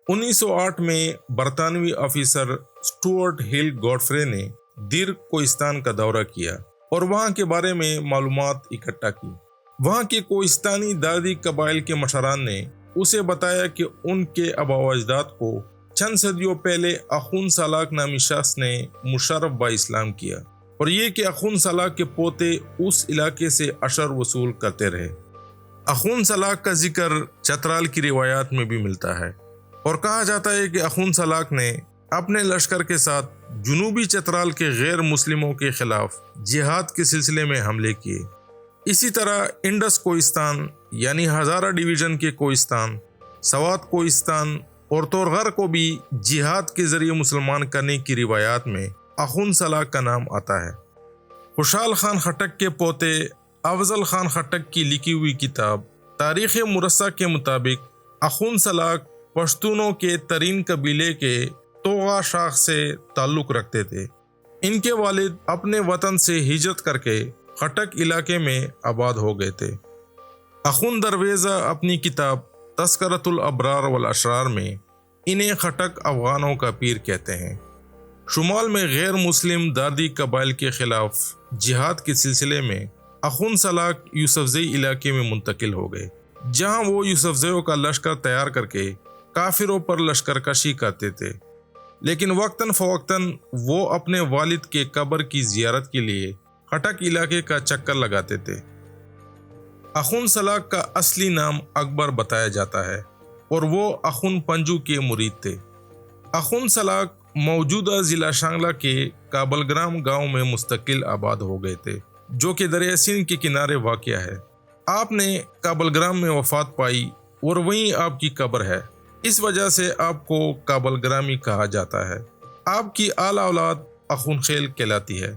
1908 میں برطانوی officer Stuart ہل گاڈفرے نے دیر کوہستان کا دورہ کیا اور وہاں کے بارے میں معلومات اکٹھا کی۔ وہاں کے کوہستانی دادی قبائل کے مشران نے اسے بتایا کہ ان کے آباء و اجداد کو چند صدیوں پہلے اخون سالاک نامی شخص نے مشرف با اسلام کیا، اور یہ کہ اخون سالاک کے پوتے اس علاقے سے عشر وصول کرتے رہے۔ اخون سالاک کا ذکر چترال کی روایات میں بھی ملتا ہے، اور کہا جاتا ہے کہ اخون سالاک نے اپنے لشکر کے ساتھ جنوبی چترال کے غیر مسلموں کے خلاف جہاد کے سلسلے میں حملے کیے۔ اسی طرح انڈس کوہستان یعنی ہزارہ ڈویژن کے کوہستان، سوات کوہستان اور تورغر کو بھی جہاد کے ذریعے مسلمان کرنے کی روایات میں اخون سالاک کا نام آتا ہے۔ خوشحال خان خٹک کے پوتے افضل خان خٹک کی لکھی ہوئی کتاب تاریخ مرصع کے مطابق اخون سالاک پشتونوں کے ترین قبیلے کے توغا شاخ سے تعلق رکھتے تھے۔ ان کے والد اپنے وطن سے ہجرت کر کے خٹک علاقے میں آباد ہو گئے تھے۔ اخون درویزہ اپنی کتاب تذکرۃ الابرار والاشرار میں انہیں خٹک افغانوں کا پیر کہتے ہیں۔ شمال میں غیر مسلم دادی قبائل کے خلاف جہاد کے سلسلے میں اخون سالاک یوسفزئی علاقے میں منتقل ہو گئے، جہاں وہ یوسفزیوں کا لشکر تیار کر کے کافروں پر لشکر کشی کرتے تھے، لیکن وقتاً فوقتاً وہ اپنے والد کے قبر کی زیارت کے لیے خٹک علاقے کا چکر لگاتے تھے۔ اخون سالاک کا اصلی نام اکبر بتایا جاتا ہے، اور وہ اخون پنجو کے مرید تھے۔ اخون سالاک موجودہ ضلع شانگلہ کے کابل گرام گاؤں میں مستقل آباد ہو گئے تھے، جو کہ دریائے سندھ کے کنارے واقع ہے۔ آپ نے کابل گرام میں وفات پائی اور وہیں آپ کی قبر ہے، اس وجہ سے آپ کو کابل گرامی کہا جاتا ہے۔ آپ کی اعلیٰ اولاد اخون خیل کہلاتی ہے۔